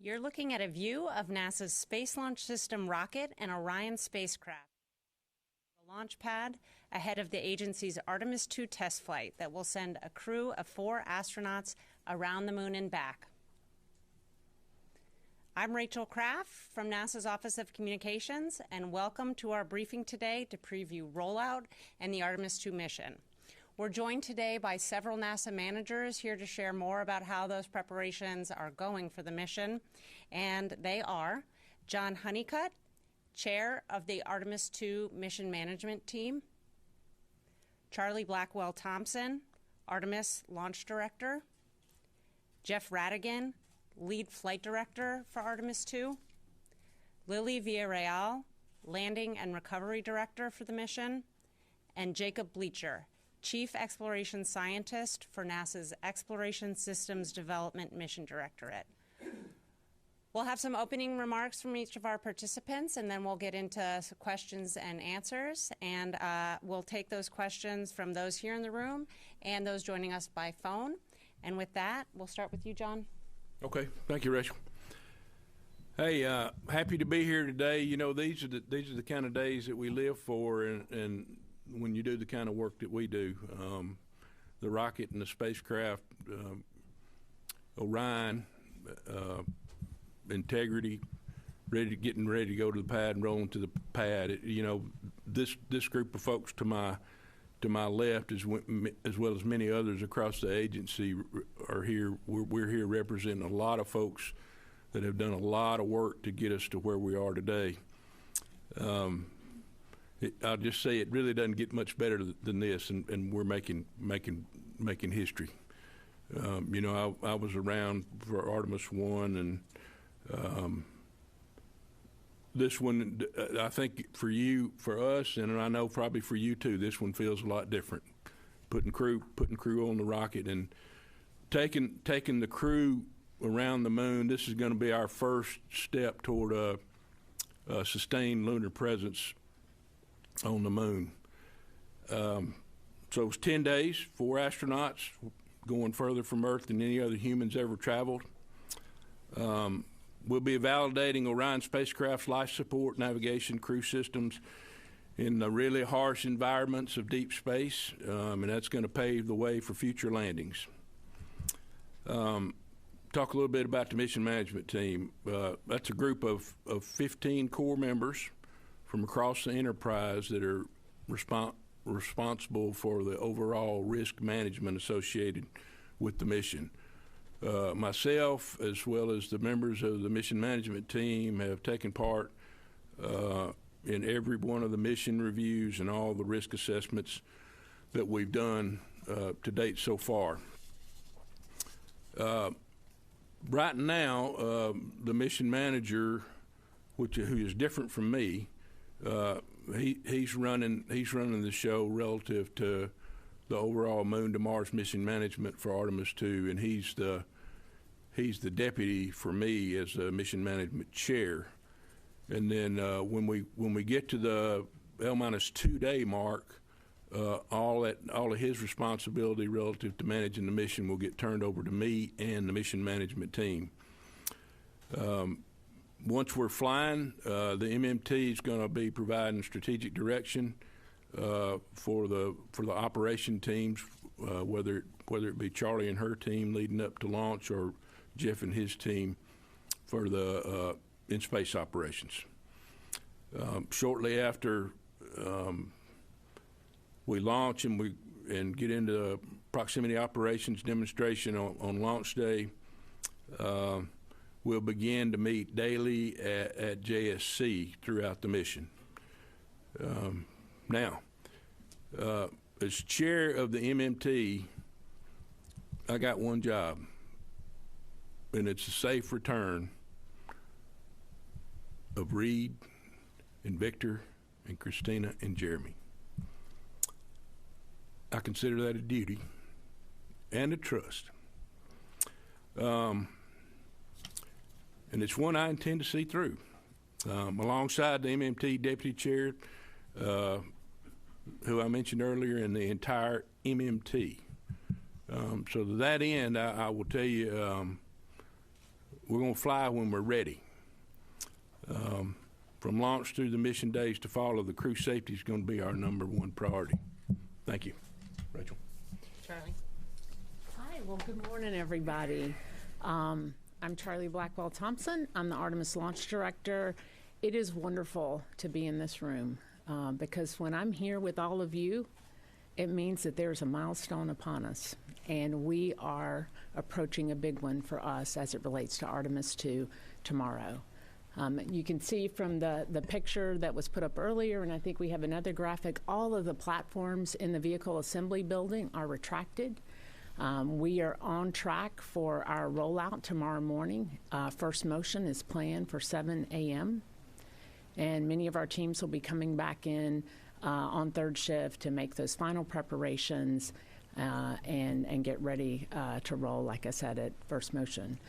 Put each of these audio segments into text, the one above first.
You're looking at a view of NASA's Space Launch System rocket and Orion spacecraft. The launch pad ahead of the agency's Artemis II test flight that will send a crew of 4 astronauts around the moon and back. I'm Rachel Kraft from NASA's Office of Communications, and welcome to our briefing today to preview rollout and the Artemis II mission. We're joined today by several NASA managers here to share more about how those preparations are going for the mission. And they are John Honeycutt, Chair of the Artemis II Mission Management Team, Charlie Blackwell Thompson, Artemis Launch Director, Jeff Radigan, Lead Flight Director for Artemis II, Lily Villarreal, Landing and Recovery Director for the mission, and Jacob Bleacher, Chief Exploration Scientist for NASA's Exploration Systems Development Mission Directorate. We'll have some opening remarks from each of our participants, and then we'll get into questions and answers. And we'll take those questions from those here in the room and those joining us by phone. And with that, we'll start with you, John. Okay, thank you, Rachel. Hey, happy to be here today. You know, these are the kind of days that we live for, and when you do the kind of work that we do, the rocket and the spacecraft, Orion, integrity, getting ready to go to the pad and rolling to the pad. You know, this group of folks to my left, as well as many others across the agency, are here. We're here representing a lot of folks that have done a lot of work to get us to where we are today. I'll just say it really doesn't get much better than this, and we're making history. You know, I was around for Artemis I, and this one, I think for us, and I know probably for you too, this one feels a lot different. Putting crew on the rocket and taking the crew around the moon. This is going to be our first step toward a sustained lunar presence on the moon. So it was 10 days, 4 astronauts going further from Earth than any other humans ever traveled. We'll be validating Orion spacecraft's life support, navigation, crew systems in the really harsh environments of deep space, and that's going to pave the way for future landings. Talk a little bit about the mission management team. That's a group of 15 core members from across the enterprise that are responsible for the overall risk management associated with the mission. Myself, as well as the members of the mission management team, have taken part in every one of the mission reviews and all the risk assessments that we've done to date so far. Right now, the mission manager, who is different from me, he's running the show relative to the overall Moon to Mars mission management for Artemis II, and he's the deputy for me as the mission management chair. And then when we get to the L-2 day mark, all of his responsibility relative to managing the mission will get turned over to me and the mission management team. Once we're flying, the MMT is going to be providing strategic direction for the operation teams, whether it be Charlie and her team leading up to launch, or Jeff and his team for the in-space operations. Shortly after we launch and get into proximity operations demonstration on launch day, we'll begin to meet daily at JSC throughout the mission. Now, as chair of the MMT, I got one job, and it's a safe return of Reed and Victor and Christina and Jeremy. I consider that a duty and a trust. And it's one I intend to see through. Alongside the MMT Deputy Chair, who I mentioned earlier, and the entire MMT. So to that end, I will tell you, we're going to fly when we're ready. From launch through the mission days to follow, the crew safety is going to be our #1 priority. Thank you. Rachel. Charlie. Hi, well, good morning, everybody. I'm Charlie Blackwell-Thompson. I'm the Artemis Launch Director. It is wonderful to be in this room because when I'm here with all of you, it means that there's a milestone upon us, and we are approaching a big one for us as it relates to Artemis II tomorrow. You can see from the picture that was put up earlier, and I think we have another graphic, all of the platforms in the vehicle assembly building are retracted. We are on track for our rollout tomorrow morning. First motion is planned for 7 a.m., and many of our teams will be coming back in on third shift to make those final preparations and get ready to roll, like I said, at first motion,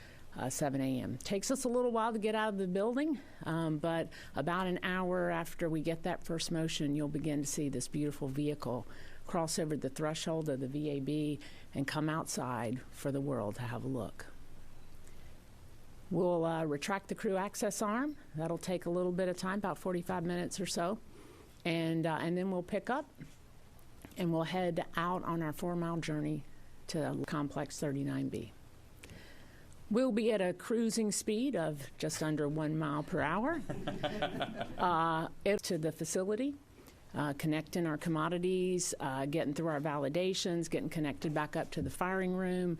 7 a.m. Takes us a little while to get out of the building, but about an hour after we get that first motion, you'll begin to see this beautiful vehicle cross over the threshold of the VAB and come outside for the world to have a look. We'll retract the crew access arm. That'll take a little bit of time, about 45 minutes or so. And then we'll pick up and we'll head out on our 4-mile journey to Complex 39B. We'll be at a cruising speed of just under 1 mile per hour to the facility, connecting our commodities, getting through our validations, getting connected back up to the firing room.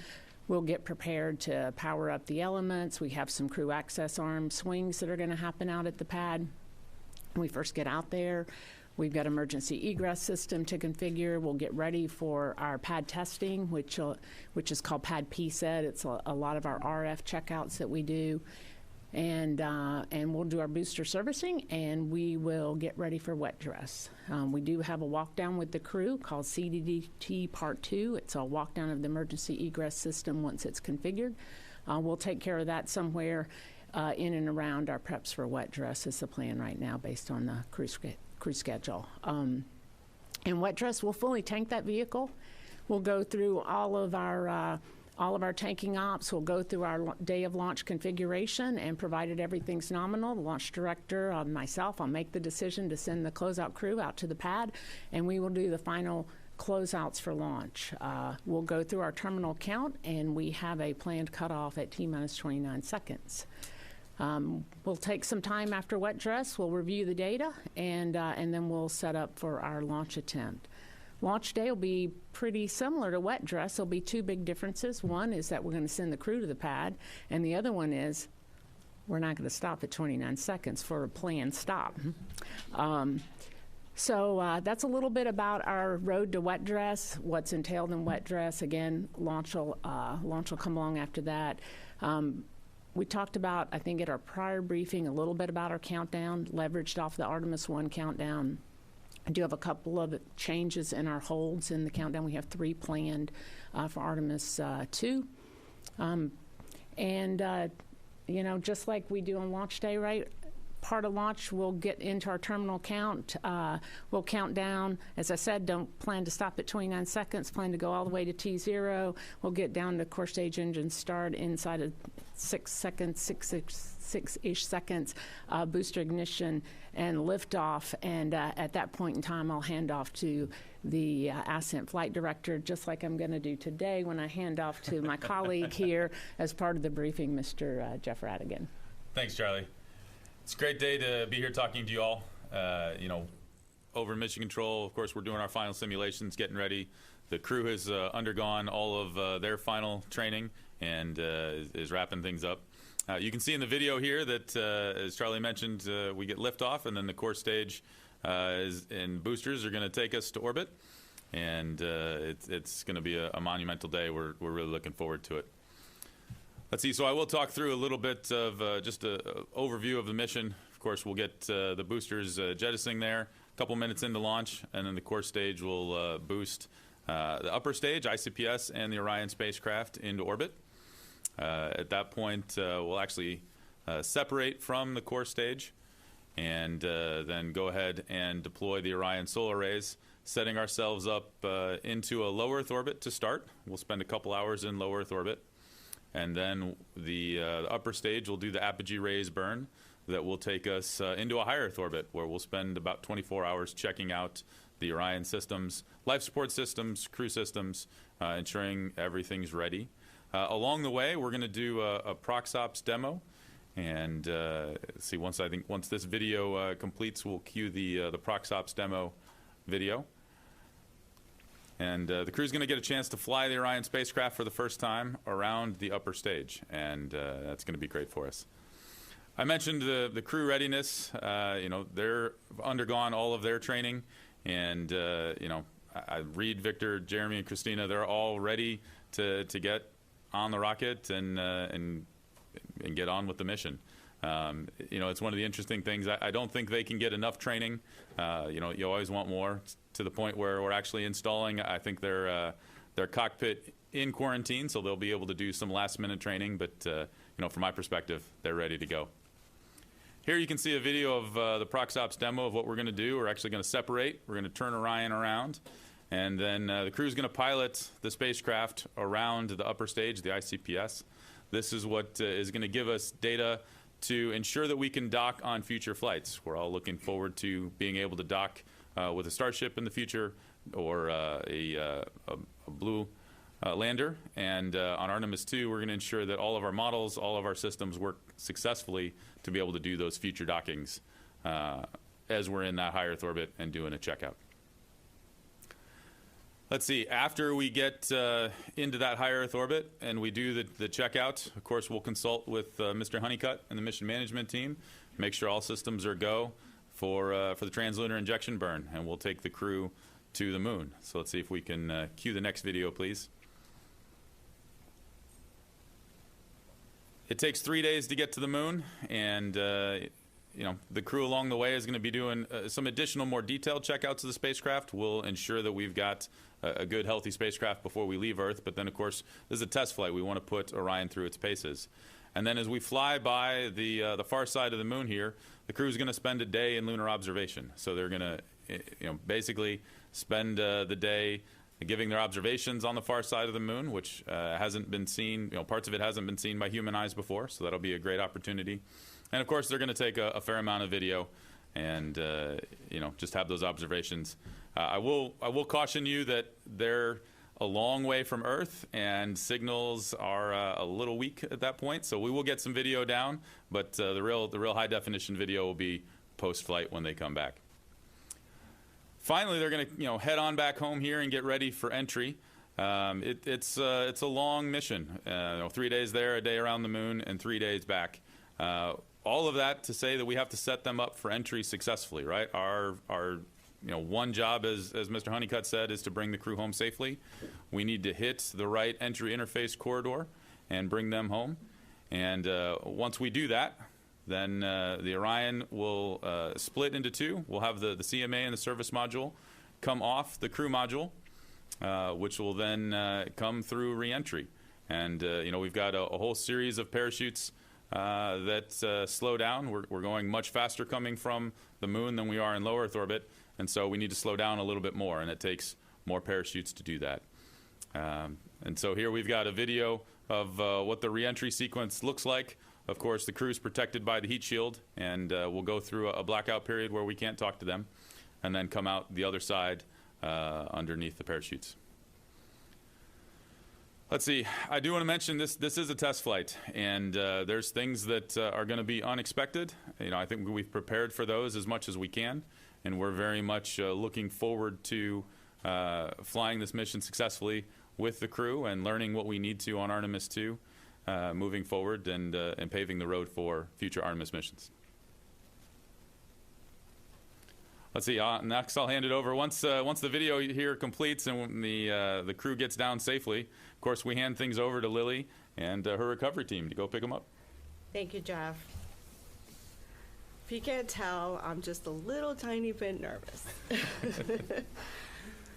We'll get prepared to power up the elements. We have some crew access arm swings that are going to happen out at the pad. When we first get out there, we've got emergency egress system to configure. We'll get ready for our pad testing, which is called pad PSET. It's a lot of our RF checkouts that we do. And we'll do our booster servicing, and we will get ready for wet dress. We do have a walk down with the crew called CDDT Part 2. It's a walk down of the emergency egress system once it's configured. We'll take care of that somewhere in and around our preps for wet dress is the plan right now based on the crew schedule. In wet dress, we'll fully tank that vehicle. We'll go through all of our tanking ops. We'll go through our day of launch configuration, and provided everything's nominal, the launch director, myself, I'll make the decision to send the closeout crew out to the pad, and we will do the final closeouts for launch. We'll go through our terminal count, and we have a planned cutoff at T-minus 29 seconds. We'll take some time after wet dress. We'll review the data, and then we'll set up for our launch attempt. Launch day will be pretty similar to wet dress. There'll be 2 big differences. One is that we're going to send the crew to the pad, and the other one is we're not going to stop at 29 seconds for a planned stop. So that's a little bit about our road to wet dress, what's entailed in wet dress. Again, launch will come along after that. We talked about, I think at our prior briefing, a little bit about our countdown, leveraged off the Artemis I countdown. I do have a couple of changes in our holds in the countdown. We have 3 planned for Artemis II. Just like we do on launch day, right? Part of launch, we'll get into our terminal count. We'll count down. As I said, don't plan to stop at 29 seconds. Plan to go all the way to T0. We'll get down to core stage engine start inside of 6 seconds, six-ish seconds, booster ignition and liftoff. And at that point in time, I'll hand off to the Ascent Flight Director, just like I'm going to do today when I hand off to my colleague here as part of the briefing, Mr. Jeff Radigan. Thanks, Charlie. It's a great day to be here talking to you all. Over Mission Control, of course, we're doing our final simulations, getting ready. The crew has undergone all of their final training and is wrapping things up. You can see in the video here that, as Charlie mentioned, we get liftoff, and then the core stage and boosters are going to take us to orbit. And it's going to be a monumental day. We're really looking forward to it. Let's see, so I will talk through a little bit of just an overview of the mission. Of course, we'll get the boosters jettisoning there a couple minutes into launch, and then the core stage will boost the upper stage, ICPS, and the Orion spacecraft into orbit. At that point, we'll actually separate from the core stage and then go ahead and deploy the Orion solar arrays, setting ourselves up into a low Earth orbit to start. We'll spend a couple hours in low Earth orbit. and then the upper stage will do the apogee raise burn that will take us into a high Earth orbit, where we'll spend about 24 hours checking out the Orion systems, life support systems, crew systems, ensuring everything's ready. Along the way, we're going to do a ProxOps demo, and see, once this video completes, we'll cue the ProxOps demo video. And the crew's going to get a chance to fly the Orion spacecraft for the first time around the upper stage, and that's going to be great for us. I mentioned the crew readiness. They're undergone all of their training, and I Reed, Victor, Jeremy, and Christina, they're all ready to get on the rocket and get on with the mission. It's one of the interesting things. I don't think they can get enough training. You always want more, to the point where we're actually installing, I think, their cockpit in quarantine, so they'll be able to do some last-minute training. But from my perspective, they're ready to go. Here you can see a video of the ProxOps demo of what we're going to do. We're actually going to separate. We're going to turn Orion around, and then the crew's going to pilot the spacecraft around the upper stage, the ICPS. This is what is going to give us data to ensure that we can dock on future flights. We're all looking forward to being able to dock with a Starship in the future, or a Blue lander. And on Artemis II, we're going to ensure that all of our models, all of our systems work successfully to be able to do those future dockings as we're in that high Earth orbit and doing a checkout. Let's see, after we get into that high Earth orbit and we do the checkout, of course, we'll consult with Mr. Honeycutt and the mission management team, make sure all systems are go for the translunar injection burn, and we'll take the crew to the moon. So let's see if we can cue the next video, please. It takes 3 days to get to the moon, and the crew along the way is going to be doing some additional, more detailed checkouts of the spacecraft. We'll ensure that we've got a good, healthy spacecraft before we leave Earth. But then, of course, this is a test flight. We want to put Orion through its paces. And then as we fly by the far side of the moon here, the crew is going to spend a day in lunar observation. So they're going to basically spend the day giving their observations on the far side of the moon, which hasn't been seen, parts of it hasn't been seen by human eyes before, so that'll be a great opportunity. And of course, they're going to take a fair amount of video and just have those observations. I will caution you that they're a long way from Earth, and signals are a little weak at that point, so we will get some video down, but the real high definition video will be post-flight when they come back. Finally, they're going to head on back home here and get ready for entry. It's a long mission. 3 days there, a day around the moon, and 3 days back. All of that to say that we have to set them up for entry successfully, right? Our one job, as Mr. Honeycutt said, is to bring the crew home safely. We need to hit the right entry interface corridor and bring them home. And once we do that, then the Orion will split into two. We'll have the CMA and the service module come off the crew module, which will then come through re-entry. And we've got a whole series of parachutes that slow down. We're going much faster coming from the moon than we are in low Earth orbit, and so we need to slow down a little bit more, and it takes more parachutes to do that. And so here we've got a video of what the re-entry sequence looks like. Of course, the crew is protected by the heat shield, and we'll go through a blackout period where we can't talk to them, and then come out the other side underneath the parachutes. Let's see, I do want to mention this is a test flight, and there's things that are going to be unexpected. I think we've prepared for those as much as we can, and we're very much looking forward to flying this mission successfully with the crew and learning what we need to on Artemis II. Moving forward and paving the road for future Artemis missions. Let's see. Next, I'll hand it over. Once the video here completes and when the crew gets down safely, of course, we hand things over to Lily and her recovery team to go pick them up. Thank you, Jeff. If you can't tell, I'm just a little tiny bit nervous.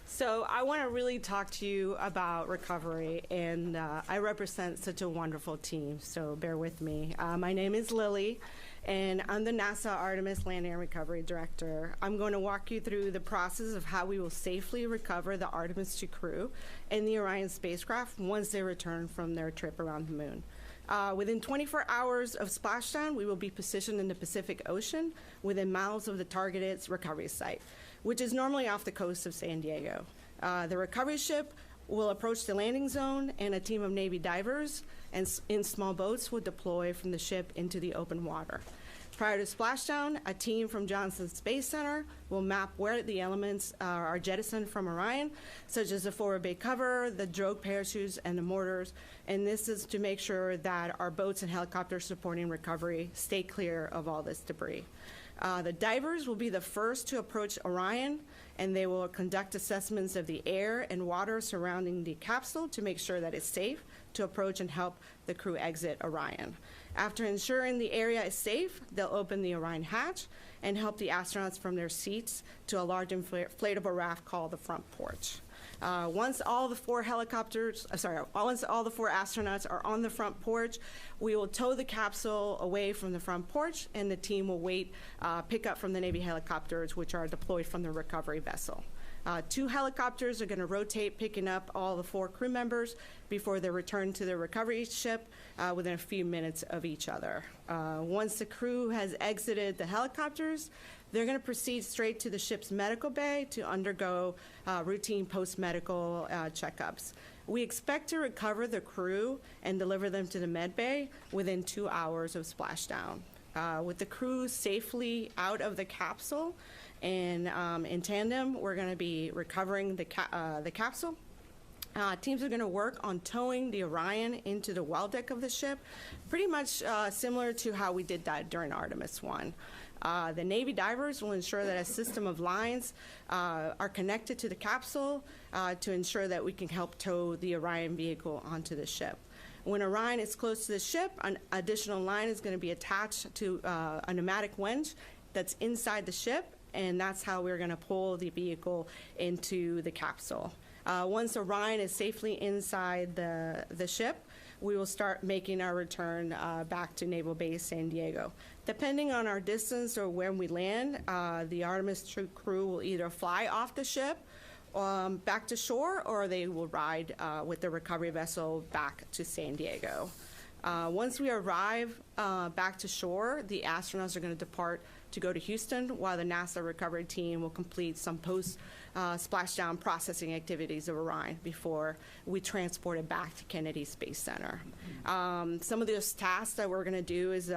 So I want to really talk to you about recovery, and I represent such a wonderful team, so bear with me. My name is Lily, and I'm the NASA Artemis Land and Recovery Director. I'm going to walk you through the process of how we will safely recover the Artemis II crew and the Orion spacecraft once they return from their trip around the moon. Within 24 hours of splashdown, we will be positioned in the Pacific Ocean within miles of the targeted recovery site, which is normally off the coast of San Diego. The recovery ship will approach the landing zone, and a team of Navy divers and in small boats will deploy from the ship into the open water. Prior to splashdown, a team from Johnson Space Center will map where the elements are jettisoned from Orion, such as the forward bay cover, the drogue parachutes, and the mortars. And this is to make sure that our boats and helicopters supporting recovery stay clear of all this debris. The divers will be the first to approach Orion, and they will conduct assessments of the air and water surrounding the capsule to make sure that it's safe to approach and help the crew exit Orion. After ensuring the area is safe, they'll open the Orion hatch and help the astronauts from their seats to a large inflatable raft called the front porch. Once all the four astronauts are on the front porch, we will tow the capsule away from the front porch, and the team will pick up from the Navy helicopters, which are deployed from the recovery vessel. 2 helicopters are going to rotate, picking up all the 4 crew members before they return to the recovery ship within a few minutes of each other. Once the crew has exited the helicopters, they're going to proceed straight to the ship's medical bay to undergo routine post-medical checkups. We expect to recover the crew and deliver them to the med bay within 2 hours of splashdown. With the crew safely out of the capsule, and in tandem, we're going to be recovering the capsule. Teams are going to work on towing the Orion into the well deck of the ship, pretty much similar to how we did that during Artemis I. The Navy divers will ensure that a system of lines are connected to the capsule to ensure that we can help tow the Orion vehicle onto the ship. When Orion is close to the ship, an additional line is going to be attached to a pneumatic winch that's inside the ship, and that's how we're going to pull the vehicle into the capsule. Once Orion is safely inside the ship, we will start making our return back to Naval Base San Diego. Depending on our distance or when we land, the Artemis II crew will either fly off the ship back to shore, or they will ride with the recovery vessel back to San Diego. Once we arrive back to shore, the astronauts are going to depart to go to Houston, while the NASA recovery team will complete some post-splashdown processing activities of Orion before we transport it back to Kennedy Space Center. Some of those tasks that we're going to do is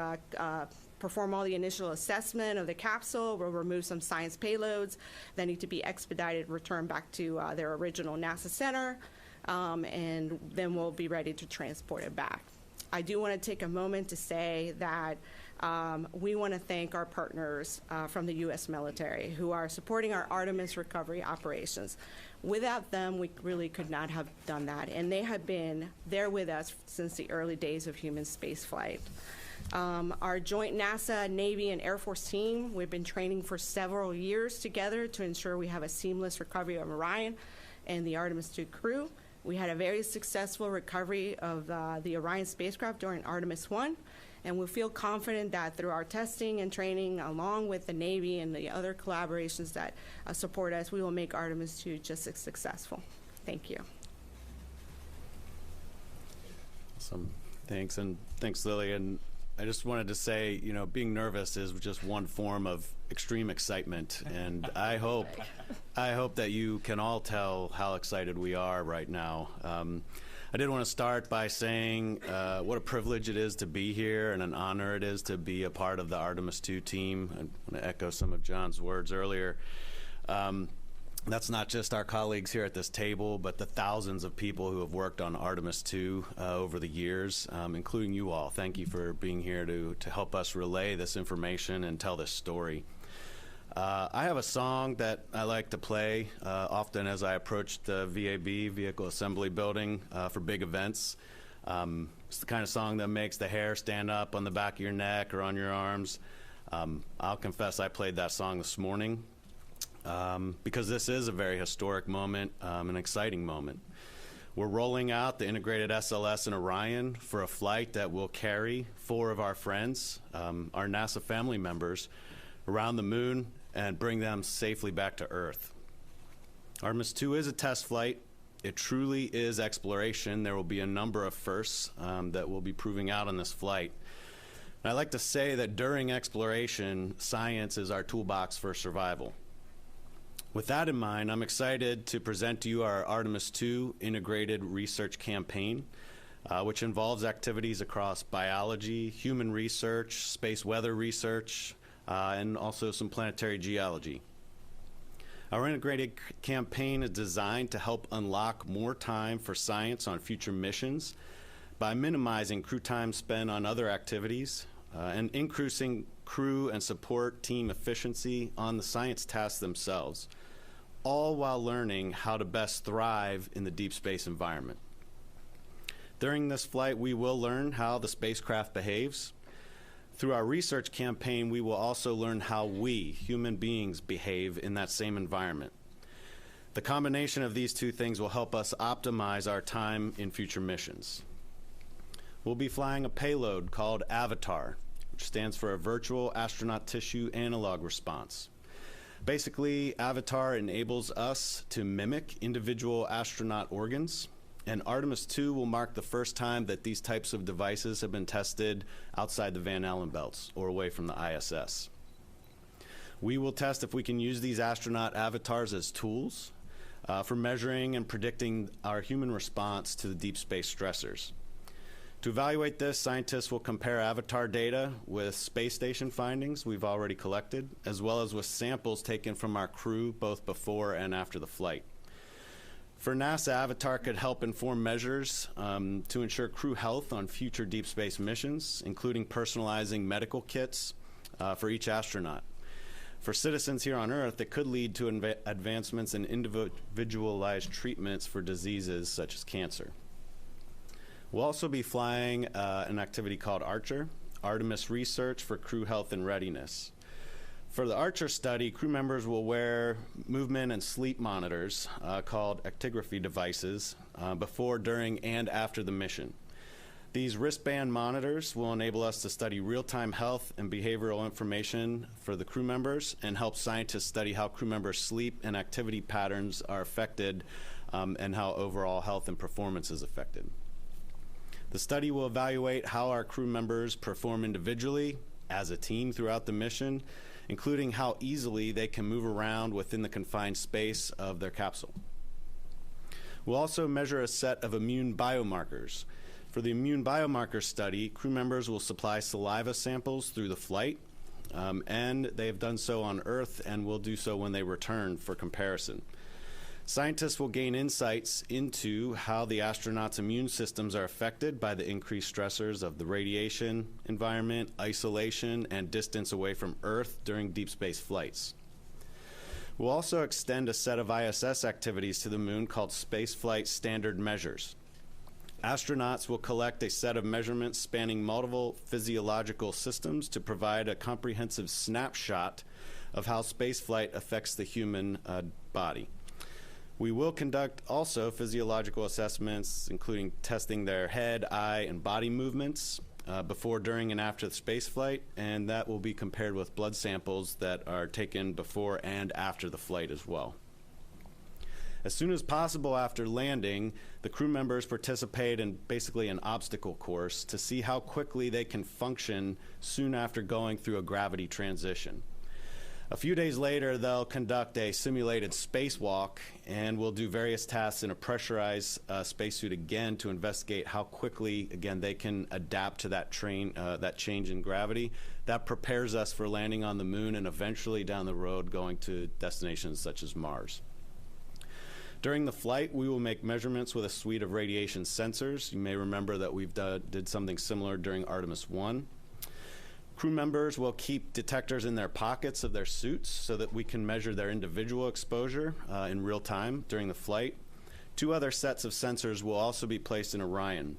perform all the initial assessment of the capsule. We'll remove some science payloads that need to be expedited, returned back to their original NASA center, and then we'll be ready to transport it back. I do want to take a moment to say that we want to thank our partners from the U.S. military who are supporting our Artemis recovery operations. Without them, we really could not have done that, and they have been there with us since the early days of human spaceflight. Our joint NASA, Navy, and Air Force team, we've been training for several years together to ensure we have a seamless recovery of Orion and the Artemis II crew. We had a very successful recovery of the Orion spacecraft during Artemis I, and we feel confident that through our testing and training, along with the Navy and the other collaborations that support us, we will make Artemis II just as successful. Thank you. Awesome. Thanks, and thanks, Lily. And I just wanted to say, you know, being nervous is just one form of extreme excitement, and I hope that you can all tell how excited we are right now. I did want to start by saying what a privilege it is to be here and an honor it is to be a part of the Artemis II team. I want to echo some of John's words earlier. That's not just our colleagues here at this table, but the thousands of people who have worked on Artemis II over the years, including you all. Thank you for being here to help us relay this information and tell this story. I have a song that I like to play often as I approach the VAB, Vehicle Assembly Building, for big events. It's the kind of song that makes the hair stand up on the back of your neck or on your arms. I'll confess I played that song this morning. because this is a very historic moment, an exciting moment. We're rolling out the integrated SLS and Orion for a flight that will carry 4 of our friends, our NASA family members, around the moon and bring them safely back to Earth. Artemis II is a test flight. It truly is exploration. There will be a number of firsts that we'll be proving out on this flight. And I like to say that during exploration, science is our toolbox for survival. With that in mind, I'm excited to present to you our Artemis II integrated research campaign, which involves activities across biology, human research, space weather research, and also some planetary geology. Our integrated campaign is designed to help unlock more time for science on future missions by minimizing crew time spent on other activities and increasing crew and support team efficiency on the science tasks themselves, all while learning how to best thrive in the deep space environment. During this flight, we will learn how the spacecraft behaves. Through our research campaign, we will also learn how we, human beings, behave in that same environment. The combination of these two things will help us optimize our time in future missions. We'll be flying a payload called Avatar, which stands for a Virtual Astronaut Tissue Analog Response. Basically, Avatar enables us to mimic individual astronaut organs, and Artemis II will mark the first time that these types of devices have been tested outside the Van Allen belts or away from the ISS. We will test if we can use these astronaut avatars as tools for measuring and predicting our human response to the deep space stressors. To evaluate this, scientists will compare avatar data with space station findings we've already collected, as well as with samples taken from our crew both before and after the flight. For NASA, Avatar could help inform measures to ensure crew health on future deep space missions, including personalizing medical kits for each astronaut. For citizens here on Earth, it could lead to advancements in individualized treatments for diseases such as cancer. We'll also be flying an activity called Archer, Artemis Research for Crew Health and Readiness. For the Archer study, crew members will wear movement and sleep monitors called actigraphy devices before, during, and after the mission. These wristband monitors will enable us to study real-time health and behavioral information for the crew members and help scientists study how crew members' sleep and activity patterns are affected and how overall health and performance is affected. The study will evaluate how our crew members perform individually, as a team throughout the mission, including how easily they can move around within the confined space of their capsule. We'll also measure a set of immune biomarkers. For the immune biomarker study, crew members will supply saliva samples through the flight, and they have done so on Earth and will do so when they return for comparison. Scientists will gain insights into how the astronauts' immune systems are affected by the increased stressors of the radiation environment, isolation, and distance away from Earth during deep space flights. We'll also extend a set of ISS activities to the moon called Spaceflight Standard Measures. Astronauts will collect a set of measurements spanning multiple physiological systems to provide a comprehensive snapshot of how spaceflight affects the human body. We will conduct also physiological assessments, including testing their head, eye, and body movements before, during, and after the spaceflight, and that will be compared with blood samples that are taken before and after the flight as well. As soon as possible after landing, the crew members participate in basically an obstacle course to see how quickly they can function soon after going through a gravity transition. A few days later, they'll conduct a simulated spacewalk, and we'll do various tasks in a pressurized spacesuit again to investigate how quickly, again, they can adapt to that change in gravity. That prepares us for landing on the moon and eventually down the road going to destinations such as Mars. During the flight, we will make measurements with a suite of radiation sensors. You may remember that we've did something similar during Artemis I. Crew members will keep detectors in their pockets of their suits so that we can measure their individual exposure in real time during the flight. 2 other sets of sensors will also be placed in Orion.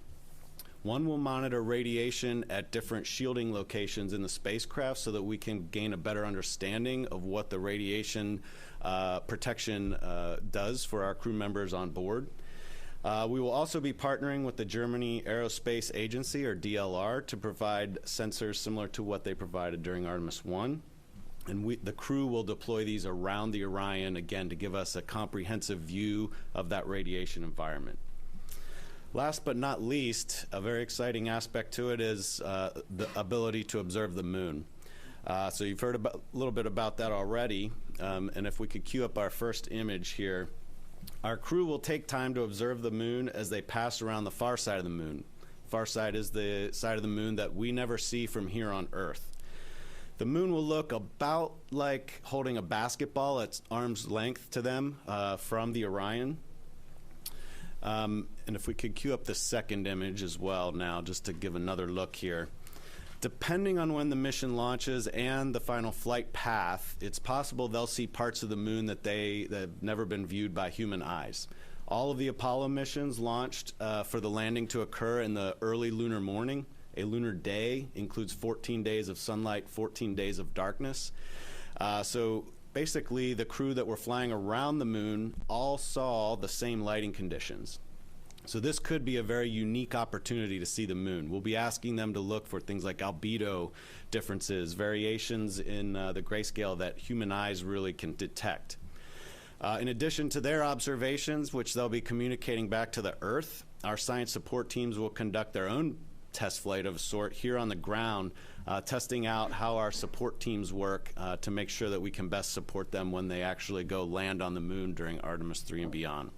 One will monitor radiation at different shielding locations in the spacecraft so that we can gain a better understanding of what the radiation protection does for our crew members on board. We will also be partnering with the Germany Aerospace Agency, or DLR, to provide sensors similar to what they provided during Artemis I. And the crew will deploy these around the Orion, again, to give us a comprehensive view of that radiation environment. Last but not least, a very exciting aspect to it is the ability to observe the moon. So you've heard a little bit about that already, and if we could cue up our first image here. Our crew will take time to observe the moon as they pass around the far side of the moon. Far side is the side of the moon that we never see from here on Earth. The moon will look about like holding a basketball at arm's length to them from the Orion. And if we could cue up the second image as well now, just to give another look here. Depending on when the mission launches and the final flight path, it's possible they'll see parts of the moon that have never been viewed by human eyes. All of the Apollo missions launched for the landing to occur in the early lunar morning. A lunar day includes 14 days of sunlight, 14 days of darkness. So basically, the crew that were flying around the moon all saw the same lighting conditions. So this could be a very unique opportunity to see the moon. We'll be asking them to look for things like albedo differences, variations in the grayscale that human eyes really can detect. In addition to their observations, which they'll be communicating back to the Earth, our science support teams will conduct their own test flight of a sort here on the ground, testing out how our support teams work to make sure that we can best support them when they actually go land on the moon during Artemis III and beyond.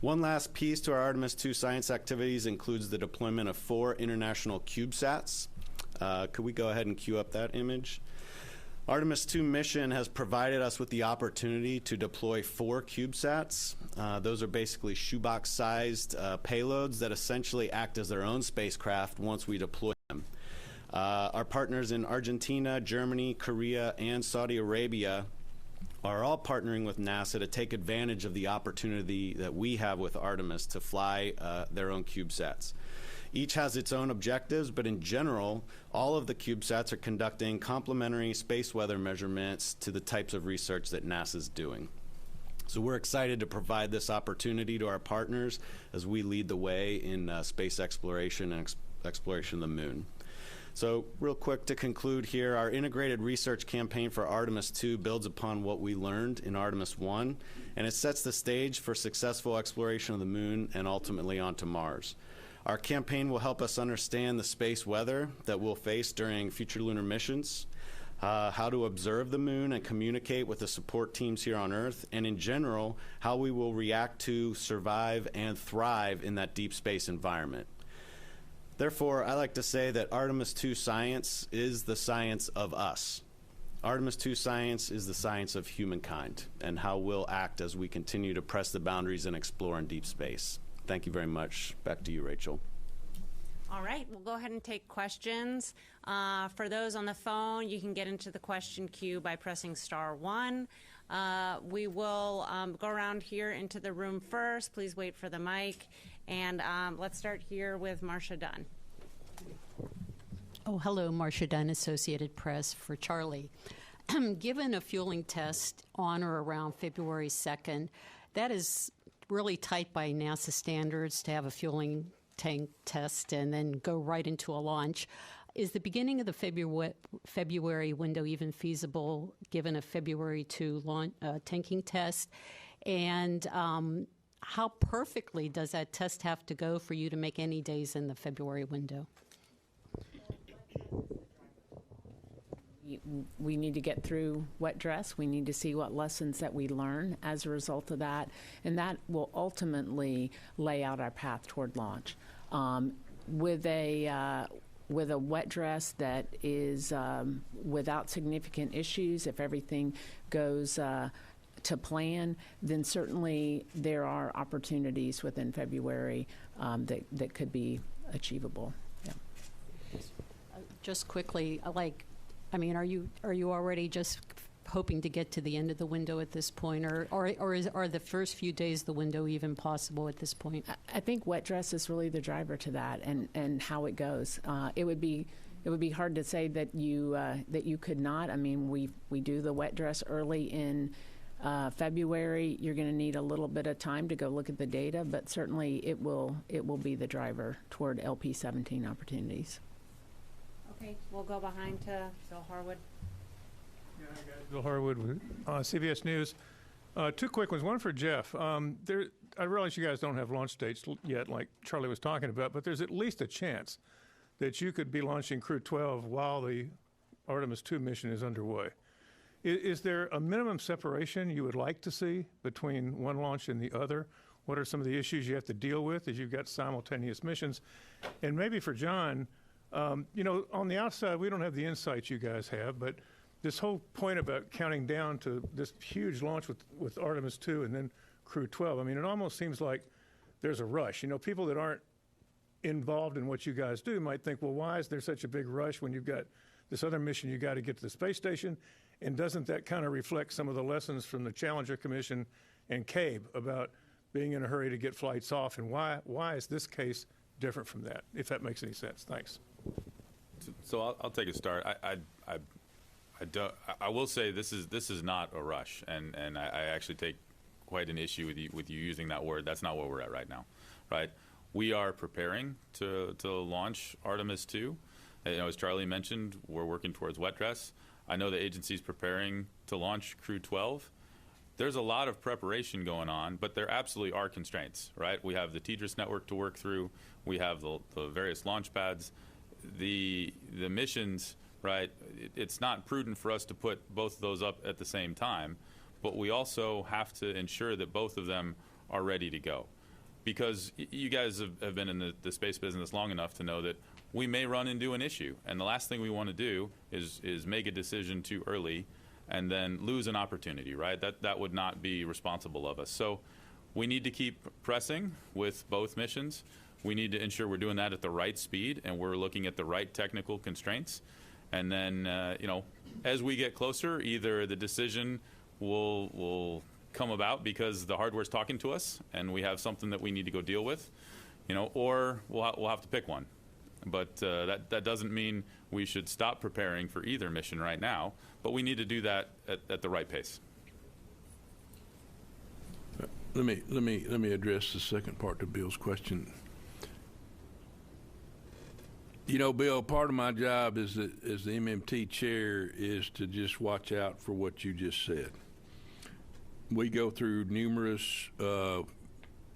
One last piece to our Artemis II science activities includes the deployment of 4 international CubeSats. Could we go ahead and cue up that image? Artemis II mission has provided us with the opportunity to deploy 4 CubeSats. Those are basically shoebox-sized payloads that essentially act as their own spacecraft once we deploy them. Our partners in Argentina, Germany, Korea, and Saudi Arabia are all partnering with NASA to take advantage of the opportunity that we have with Artemis to fly their own CubeSats. Each has its own objectives, but in general, all of the CubeSats are conducting complementary space weather measurements to the types of research that NASA's doing. So we're excited to provide this opportunity to our partners as we lead the way in space exploration and exploration of the moon. So real quick to conclude here, our integrated research campaign for Artemis II builds upon what we learned in Artemis I, and it sets the stage for successful exploration of the moon and ultimately onto Mars. Our campaign will help us understand the space weather that we'll face during future lunar missions, how to observe the moon and communicate with the support teams here on Earth, and in general, how we will react to, survive, and thrive in that deep space environment. Therefore, I like to say that Artemis II science is the science of us. Artemis II science is the science of humankind and how we'll act as we continue to press the boundaries and explore in deep space. Thank you very much. Back to you, Rachel. All right, we'll go ahead and take questions. For those on the phone, you can get into the question queue by pressing *1. We will go around here into the room first. Please wait for the mic. And let's start here with Marcia Dunn. Oh, hello, Marcia Dunn, Associated Press for Charlie. Given a fueling test on or around February 2nd, that is really tight by NASA standards to have a fueling tank test and then go right into a launch. Is the beginning of the February window even feasible given a February 2 tanking test? And how perfectly does that test have to go for you to make any days in the February window? We need to get through wet dress. We need to see what lessons that we learn as a result of that, and that will ultimately lay out our path toward launch. With a wet dress that is without significant issues, if everything goes to plan, then certainly there are opportunities within February that could be achievable. Yeah. Just quickly, are you already just hoping to get to the end of the window at this point, or are the first few days of the window even possible at this point? I think wet dress is really the driver to that, and how it goes. It would be hard to say that you could not. I mean, we do the wet dress early in February. You're going to need a little bit of time to go look at the data, but certainly it will be the driver toward LP17 opportunities. Okay, we'll go behind to Bill Harwood. Yeah, hi guys. Bill Harwood with CBS News. Two quick ones. One for Jeff. I realize you guys don't have launch dates yet, like Charlie was talking about, but there's at least a chance that you could be launching Crew 12 while the Artemis II mission is underway. Is there a minimum separation you would like to see between one launch and the other? What are some of the issues you have to deal with as you've got simultaneous missions? And maybe for John, on the outside, we don't have the insights you guys have, but this whole point about counting down to this huge launch with Artemis II and then Crew 12, I mean, it almost seems like there's a rush. People that aren't involved in what you guys do might think, well, why is there such a big rush when you've got this other mission you got to get to the space station? And doesn't that kind of reflect some of the lessons from the Challenger Commission and CABE about being in a hurry to get flights off? And why is this case different from that, if that makes any sense? Thanks. So I'll take a start. I will say this is not a rush, and I actually take quite an issue with you using that word. That's not where we're at right now, right? We are preparing to launch Artemis II. As Charlie mentioned, we're working towards wet dress. I know the agency's preparing to launch Crew 12. There's a lot of preparation going on, but there absolutely are constraints, right? We have the TDRS network to work through. We have the various launch pads. The missions, right, it's not prudent for us to put both of those up at the same time, but we also have to ensure that both of them are ready to go. Because you guys have been in the space business long enough to know that we may run into an issue, and the last thing we want to do is make a decision too early and then lose an opportunity, right? That would not be responsible of us. So we need to keep pressing with both missions. We need to ensure we're doing that at the right speed and we're looking at the right technical constraints. And then, as we get closer, either the decision will come about because the hardware's talking to us and we have something that we need to go deal with, or we'll have to pick one. But that doesn't mean we should stop preparing for either mission right now, but we need to do that at the right pace. Let me address the second part of Bill's question. Bill, part of my job as the MMT chair is to just watch out for what you just said. We go through numerous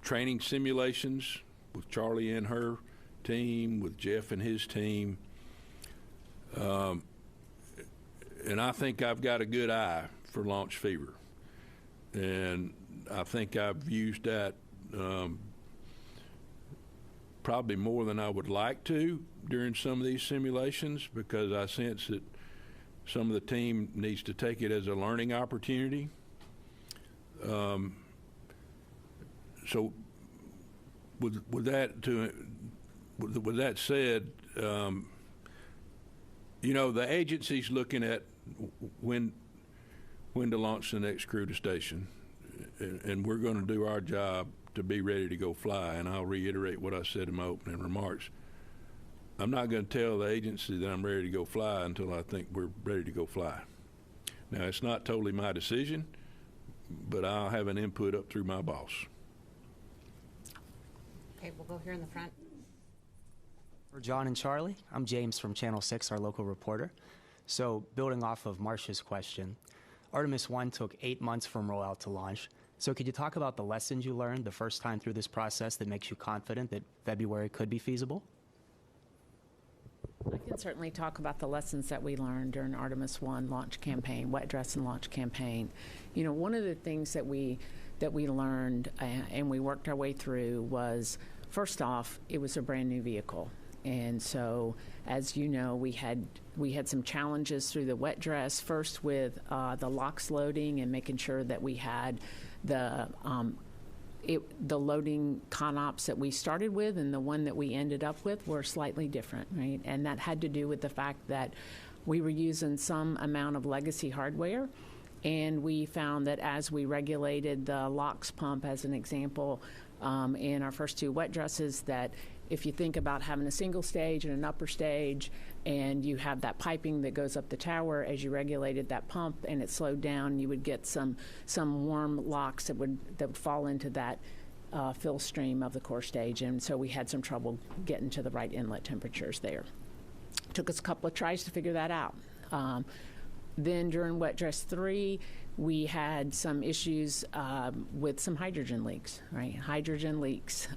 training simulations with Charlie and her team, with Jeff and his team. And I think I've got a good eye for launch fever. And I think I've used that probably more than I would like to during some of these simulations, because I sense that some of the team needs to take it as a learning opportunity. So with that said, the agency's looking at when to launch the next crew to station, and we're going to do our job to be ready to go fly. And I'll reiterate what I said in my opening remarks. I'm not going to tell the agency that I'm ready to go fly until I think we're ready to go fly. Now, it's not totally my decision, but I'll have an input up through my boss. Okay, we'll go here in the front. For John and Charlie, I'm James from Channel 6, our local reporter. So building off of Marcia's question, Artemis I took 8 months from rollout to launch. So could you talk about the lessons you learned the first time through this process that makes you confident that February could be feasible? I can certainly talk about the lessons that we learned during Artemis I launch campaign, wet dress and launch campaign. One of the things that we learned and we worked our way through was, first off, it was a brand new vehicle. And so, as you know, we had some challenges through the wet dress, first with the LOX loading and making sure that we had the loading CONOPS that we started with and the one that we ended up with were slightly different, right? And that had to do with the fact that we were using some amount of legacy hardware And we found that as we regulated the LOX pump, as an example, in our first 2 wet dresses, that if you think about having a single stage and an upper stage, and you have that piping that goes up the tower, as you regulated that pump and it slowed down, you would get some warm LOX that would fall into that fill stream of the core stage. And so we had some trouble getting to the right inlet temperatures there. Took us a couple of tries to figure that out. Then during wet dress 3, we had some issues with some hydrogen leaks, right? Hydrogen leaks.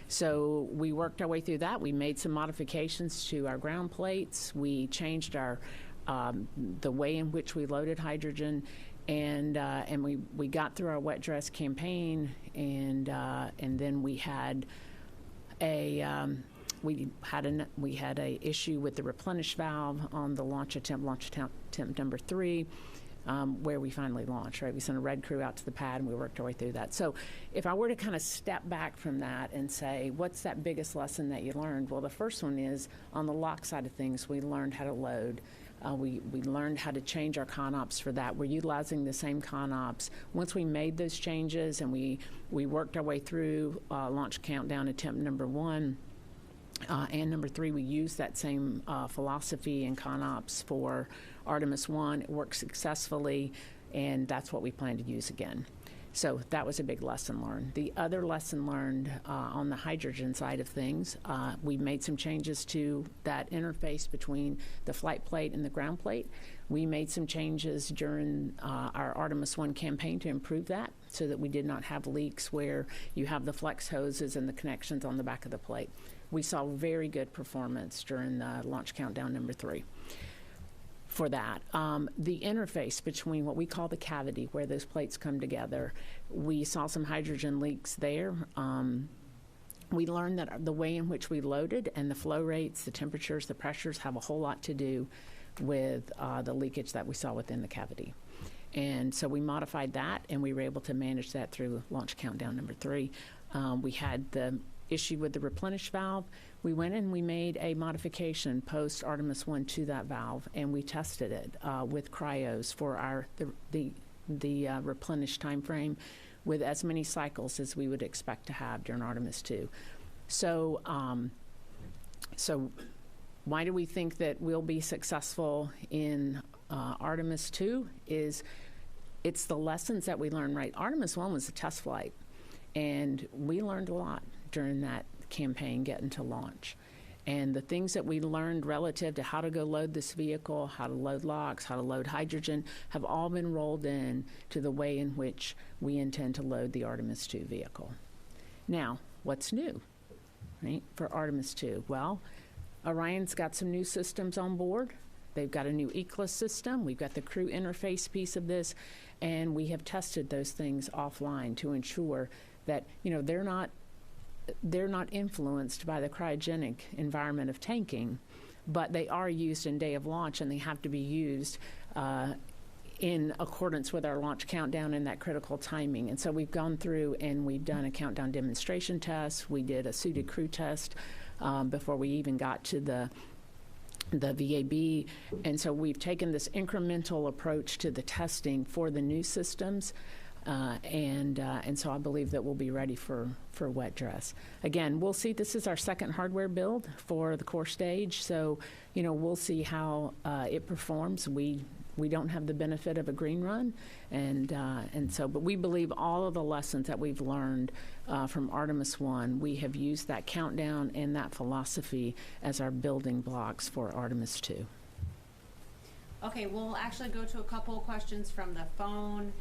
So we worked our way through that. We made some modifications to our ground plates. We changed our the way in which we loaded hydrogen, and we got through our wet dress campaign, and then we had a issue with the replenish valve on the launch attempt number 3. Where we finally launched, right? We sent a red crew out to the pad and we worked our way through that. So if I were to kind of step back from that and say, what's that biggest lesson that you learned? Well, the first one is on the LOX side of things, we learned how to load. We learned how to change our CONOPS for that. We're utilizing the same CONOPS. Once we made those changes and we worked our way through launch countdown attempt number 1, and number 3, we used that same philosophy and CONOPS for Artemis I. It worked successfully, and that's what we plan to use again. So that was a big lesson learned. The other lesson learned on the hydrogen side of things, we made some changes to that interface between the flight plate and the ground plate. We made some changes during our Artemis I campaign to improve that so that we did not have leaks where you have the flex hoses and the connections on the back of the plate. We saw very good performance during the launch countdown number 3 for that. The interface between what we call the cavity, where those plates come together, we saw some hydrogen leaks there. We learned that the way in which we loaded and the flow rates, the temperatures, the pressures have a whole lot to do with the leakage that we saw within the cavity. And so we modified that, and we were able to manage that through launch countdown number 3. We had the issue with the replenish valve. We went and we made a modification post Artemis I to that valve, and we tested it with cryos for the replenish time frame with as many cycles as we would expect to have during Artemis II. So why do we think that we'll be successful in Artemis II? It's the lessons that we learned, right? Artemis I was a test flight, and we learned a lot during that campaign getting to launch. And the things that we learned relative to how to go load this vehicle, how to load LOX, how to load hydrogen, have all been rolled in to the way in which we intend to load the Artemis II vehicle. Now, what's new, right, for Artemis II? Well, Orion's got some new systems on board. They've got a new ECLS system. We've got the crew interface piece of this, and we have tested those things offline to ensure that, they're not influenced by the cryogenic environment of tanking, but they are used in day of launch, and they have to be used in accordance with our launch countdown and that critical timing. And so we've gone through and we've done a countdown demonstration test. We did a suited crew test before we even got to the VAB. And so we've taken this incremental approach to the testing for the new systems. And so I believe that we'll be ready for wet dress. Again, we'll see. This is our second hardware build for the core stage, so we'll see how it performs. We don't have the benefit of a green run, but we believe all of the lessons that we've learned from Artemis I, we have used that countdown and that philosophy as our building blocks for Artemis II. Okay, we'll actually go to a couple of questions from the phone.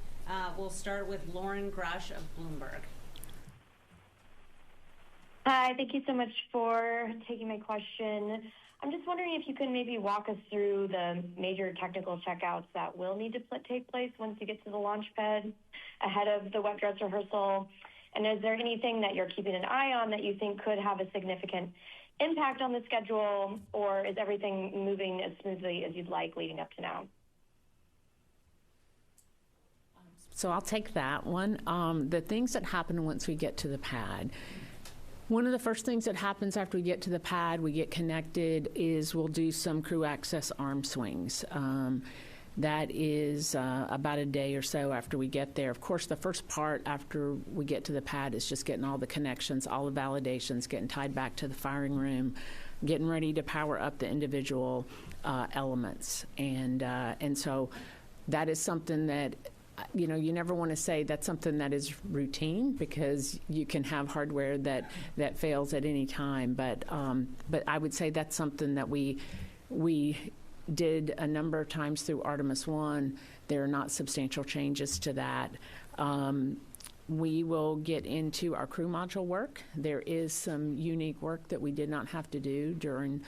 We'll start with Lauren Grush of Bloomberg. Hi, thank you so much for taking my question. I'm just wondering if you could maybe walk us through the major technical checkouts that will need to take place once you get to the launch pad ahead of the wet dress rehearsal. And is there anything that you're keeping an eye on that you think could have a significant impact on the schedule, or is everything moving as smoothly as you'd like leading up to now? So I'll take that one. The things that happen once we get to the pad. One of the first things that happens after we get to the pad, we get connected, is we'll do some crew access arm swings. That is about a day or so after we get there. Of course, the first part after we get to the pad is just getting all the connections, all the validations, getting tied back to the firing room, getting ready to power up the individual elements. And so that is something that, you know, you never want to say that's something that is routine, because you can have hardware that fails at any time. But I would say that's something that we did a number of times through Artemis I. There are not substantial changes to that. We will get into our crew module work. There is some unique work that we did not have to do during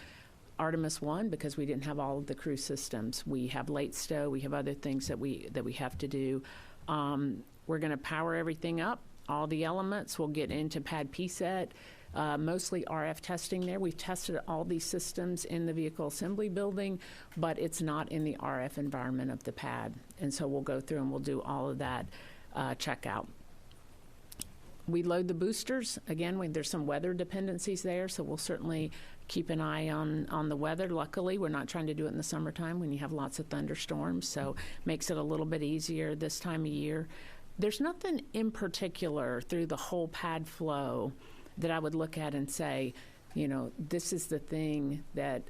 Artemis I because we didn't have all of the crew systems. We have late stow. We have other things that we have to do. We're going to power everything up, all the elements. We'll get into pad PSET. Mostly RF testing there. We've tested all these systems in the vehicle assembly building, but it's not in the RF environment of the pad. And so we'll go through and we'll do all of that checkout. We load the boosters. Again, there's some weather dependencies there, so we'll certainly keep an eye on the weather. Luckily, we're not trying to do it in the summertime when you have lots of thunderstorms, so makes it a little bit easier this time of year. There's nothing in particular through the whole pad flow that I would look at and say, you know, this is the thing that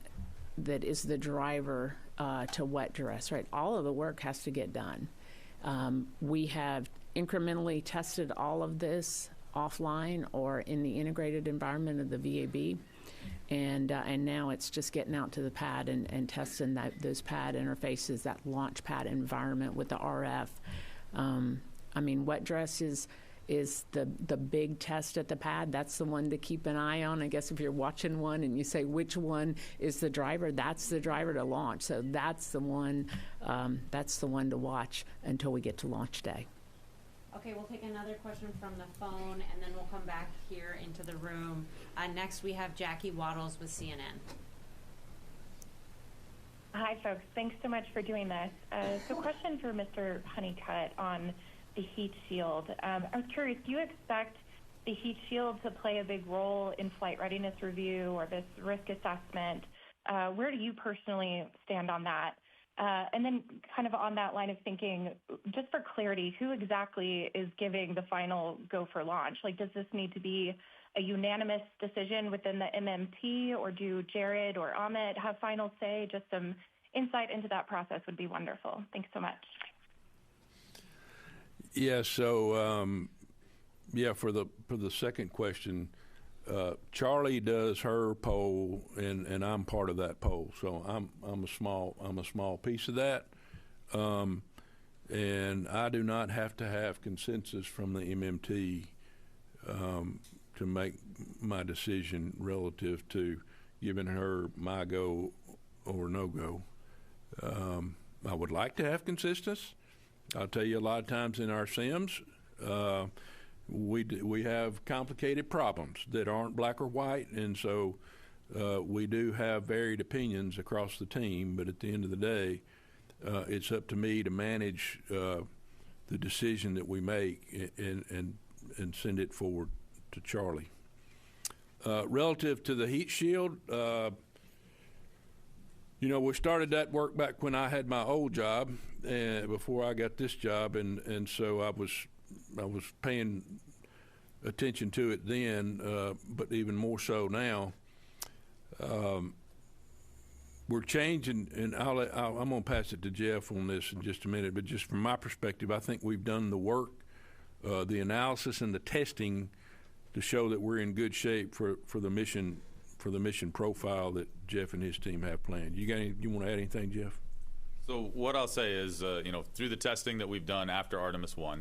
is the driver to wet dress, right? All of the work has to get done. We have incrementally tested all of this offline or in the integrated environment of the VAB, and now it's just getting out to the pad and testing those pad interfaces, that launch pad environment with the RF. I mean, wet dress is the big test at the pad. That's the one to keep an eye on. I guess if you're watching one and you say which one is the driver, that's the driver to launch. So that's the one to watch until we get to launch day. Okay, we'll take another question from the phone, and then we'll come back here into the room. Next, we have Jackie Waddles with CNN. Hi, folks. Thanks so much for doing this. So question for Mr. Honeycutt on the heat shield. I was curious, do you expect the heat shield to play a big role in flight readiness review or this risk assessment? Where do you personally stand on that? And then kind of on that line of thinking, just for clarity, who exactly is giving the final go for launch? Like, does this need to be a unanimous decision within the MMT, or do Jared or Amit have final say? Just some insight into that process would be wonderful. Thanks so much. Yeah, so for the second question, Charlie does her poll, and I'm part of that poll. So I'm a small piece of that, and I do not have to have consensus from the MMT to make my decision relative to giving her my go or no go. I would like to have consensus. I'll tell you, a lot of times in our sims, we have complicated problems that aren't black or white, and so we do have varied opinions across the team. But at the end of the day, it's up to me to manage the decision that we make and send it forward to Charlie. Relative to the heat shield, we started that work back when I had my old job, before I got this job, and so I was paying attention to it then, but even more so now. We're changing, and I'm going to pass it to Jeff on this in just a minute, but just from my perspective, I think we've done the work, the analysis and the testing to show that we're in good shape for the mission profile that Jeff and his team have planned. You want to add anything, Jeff? So what I'll say is, through the testing that we've done after Artemis I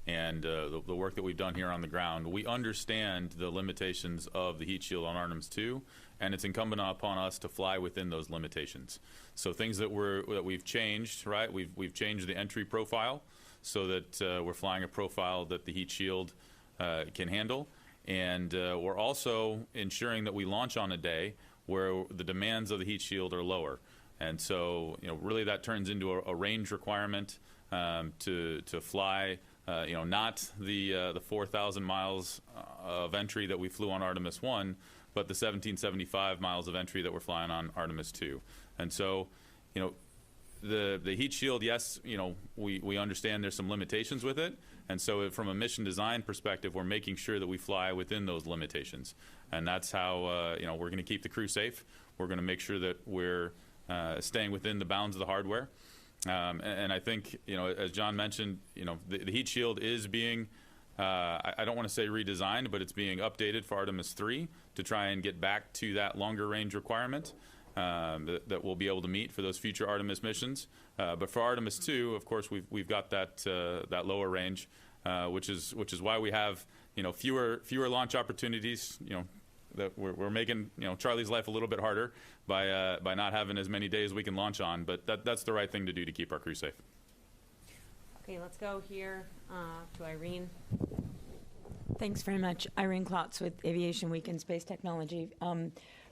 and the work that we've done here on the ground, we understand the limitations of the heat shield on Artemis II, and it's incumbent upon us to fly within those limitations. So things that we've changed, right? We've changed the entry profile so that we're flying a profile that the heat shield can handle, and we're also ensuring that we launch on a day where the demands of the heat shield are lower. And so, really that turns into a range requirement to fly, not the 4,000 miles of entry that we flew on Artemis I, but the 1,775 miles of entry that we're flying on Artemis II. And so, the heat shield, yes, we understand there's some limitations with it, and so from a mission design perspective, we're making sure that we fly within those limitations, and that's how we're going to keep the crew safe. We're going to make sure that we're staying within the bounds of the hardware, and I think as John mentioned, the heat shield is being I don't want to say redesigned, but it's being updated for Artemis III to try and get back to that longer range requirement that we'll be able to meet for those future Artemis missions. But for Artemis II, of course, we've got that lower range, which is why we have fewer launch opportunities. That we're making Charlie's life a little bit harder by not having as many days we can launch on. But that's the right thing to do to keep our crew safe. Okay, let's go here to Irene. Thanks very much. Irene Klotz with Aviation Week in Space Technology.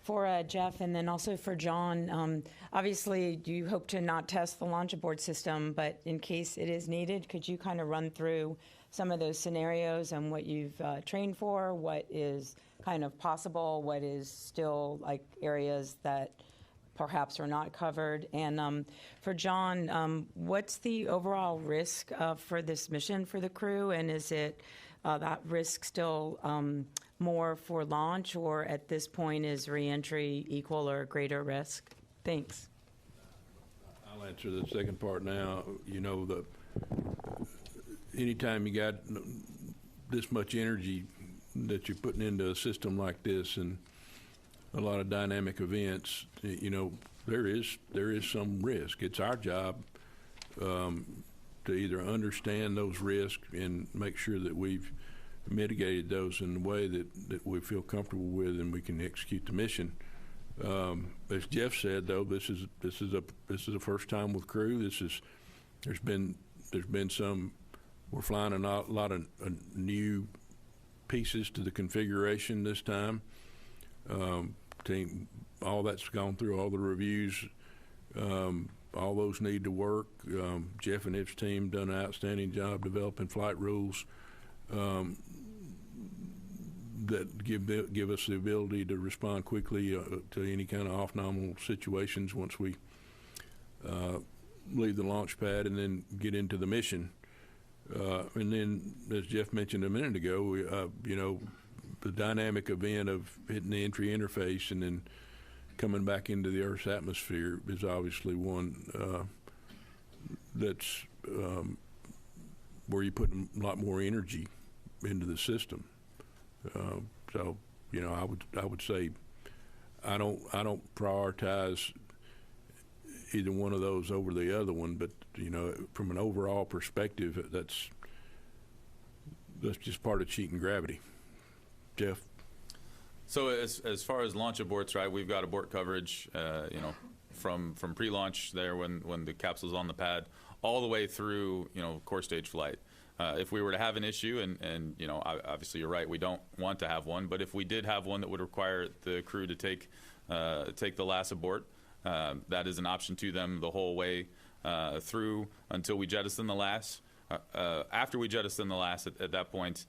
For Jeff and then also for John, obviously you hope to not test the launch abort system, but in case it is needed, could you kind of run through some of those scenarios and what you've trained for, what is kind of possible, what is still like areas that perhaps are not covered? And for John, what's the overall risk for this mission for the crew, and is it that risk still more for launch, or at this point is reentry equal or greater risk? Thanks. I'll answer the second part now. Anytime you got this much energy that you're putting into a system like this and a lot of dynamic events, there is some risk. It's our job to either understand those risks and make sure that we've mitigated those in a way that we feel comfortable with and we can execute the mission. As Jeff said, though, this is a first time with crew. There's been some. We're flying a lot of new pieces to the configuration this time. All that's gone through all the reviews. All those need to work. Jeff and his team done an outstanding job developing flight rules that give us the ability to respond quickly to any kind of off-nominal situations once we leave the launch pad and then get into the mission. And then, as Jeff mentioned a minute ago, the dynamic event of hitting the entry interface and then coming back into the Earth's atmosphere is obviously one that's where you put a lot more energy into the system. So, I would say I don't prioritize either one of those over the other one, but from an overall perspective, that's just part of cheating gravity. Jeff. So as far as launch aborts, right, we've got abort coverage, from pre-launch there when the capsule's on the pad, all the way through, core stage flight. If we were to have an issue, and obviously you're right, we don't want to have one, but if we did have one that would require the crew to take the last abort, that is an option to them the whole way through until we jettison the last. After we jettison the last, at that point,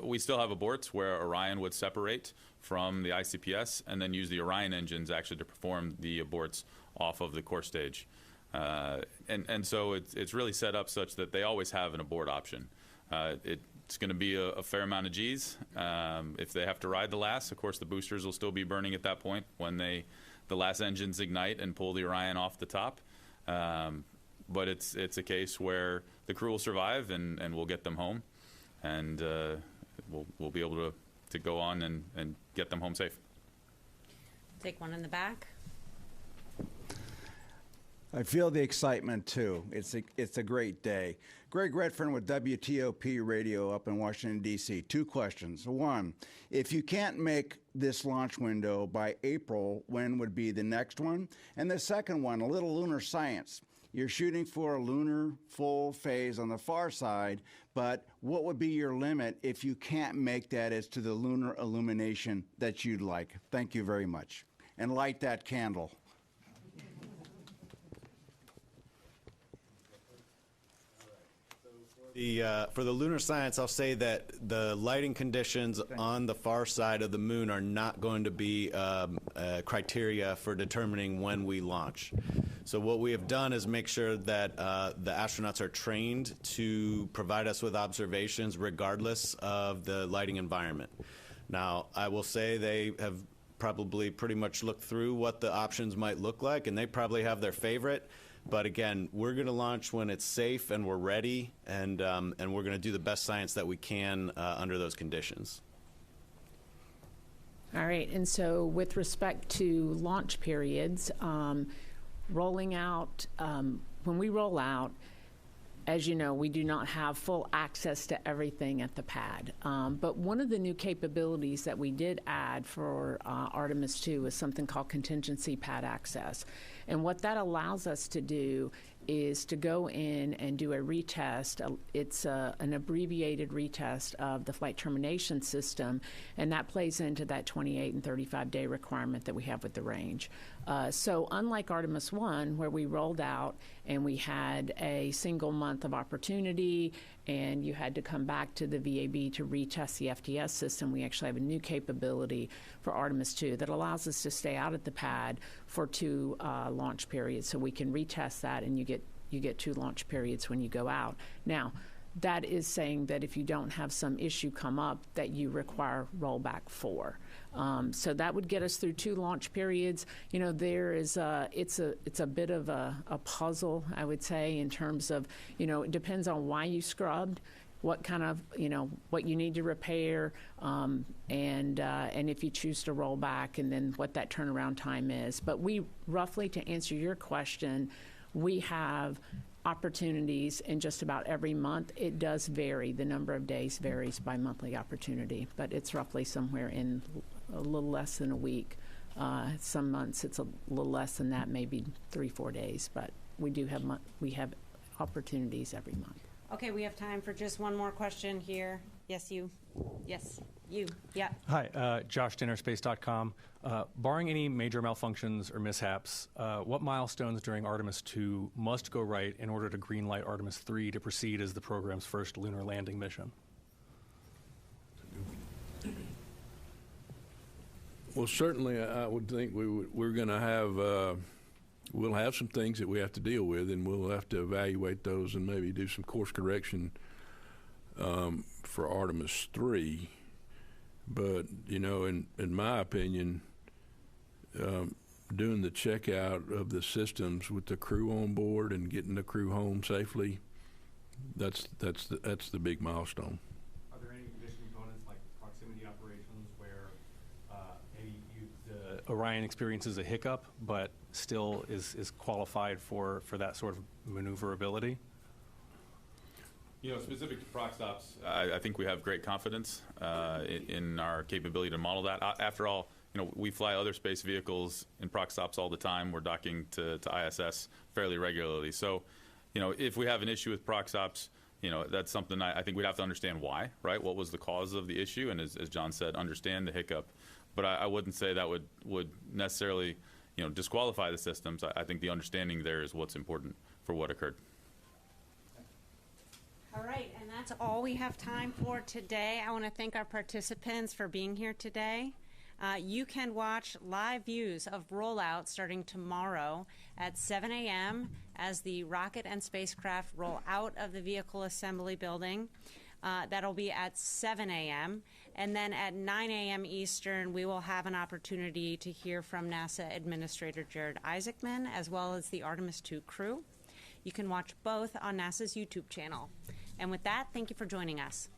we still have aborts where Orion would separate from the ICPS and then use the Orion engines actually to perform the aborts off of the core stage. And so it's really set up such that they always have an abort option. It's going to be a fair amount of G's. If they have to ride the last, of course, the boosters will still be burning at that point when the last engines ignite and pull the Orion off the top. But it's a case where the crew will survive and we'll get them home, and we'll be able to go on and get them home safe. Take one in the back. I feel the excitement too. It's a great day. Greg Redfern with WTOP Radio up in Washington, D.C. 2 questions. 1, if you can't make this launch window by April, when would be the next one? And the second one, a little lunar science. You're shooting for a lunar full phase on the far side, but what would be your limit if you can't make that as to the lunar illumination that you'd like? Thank you very much. And light that candle. For the lunar science, I'll say that the lighting conditions on the far side of the moon are not going to be criteria for determining when we launch. So what we have done is make sure that the astronauts are trained to provide us with observations regardless of the lighting environment. Now, I will say they have probably pretty much looked through what the options might look like, and they probably have their favorite. But again, we're going to launch when it's safe and we're ready, and we're going to do the best science that we can under those conditions. All right, and so with respect to launch periods, rolling out, when we roll out, as you know, we do not have full access to everything at the pad. But one of the new capabilities that we did add for Artemis II is something called contingency pad access. And what that allows us to do is to go in and do a retest. It's an abbreviated retest of the flight termination system, and that plays into that 28 and 35-day requirement that we have with the range. So unlike Artemis I, where we rolled out and we had a single month of opportunity and you had to come back to the VAB to retest the FTS system, we actually have a new capability for Artemis II that allows us to stay out at the pad for 2 launch periods. So we can retest that, and you get 2 launch periods when you go out. Now, that is saying that if you don't have some issue come up, that you require rollback for. So that would get us through 2 launch periods. You know, there is it's a bit of a puzzle, I would say, in terms of, you know, it depends on why you scrubbed, what kind of, you know, what you need to repair, and if you choose to roll back, and then what that turnaround time is. But we roughly, to answer your question, we have opportunities in just about every month. It does vary. The number of days varies by monthly opportunity, but it's roughly somewhere in a little less than a week. Some months it's a little less than that, maybe 3-4 days, but we have opportunities every month. Okay, we have time for just one more question here. Yes, you. Yes, you. Yeah. Hi, Josh Dinner, Space.com. Barring any major malfunctions or mishaps, what milestones during Artemis II must go right in order to greenlight Artemis III to proceed as the program's first lunar landing mission? Well, certainly, I would think we're going to have we'll have some things that we have to deal with, and we'll have to evaluate those and maybe do some course correction for Artemis III. But, you know, in my opinion, doing the checkout of the systems with the crew on board and getting the crew home safely, that's the big milestone. Are there any mission components like proximity operations where maybe the Orion experiences a hiccup but still is qualified for that sort of maneuverability? You know, specific to proc stops, I think we have great confidence in our capability to model that. After all, you know, we fly other space vehicles in proc stops all the time. We're docking to ISS fairly regularly. So, you know, if we have an issue with proc stops, you know, that's something I think we'd have to understand why, right? What was the cause of the issue? And as John said, understand the hiccup. But I wouldn't say that would necessarily, you know, disqualify the systems. I think the understanding there is what's important for what occurred. All right, and that's all we have time for today. I want to thank our participants for being here today. You can watch live views of rollout starting tomorrow at 7 a.m. as the rocket and spacecraft roll out of the vehicle assembly building. That'll be at 7 a.m. And then at 9 a.m. Eastern, we will have an opportunity to hear from NASA Administrator Jared Isaacman, as well as the Artemis II crew. You can watch both on NASA's YouTube channel. And with that, thank you for joining us.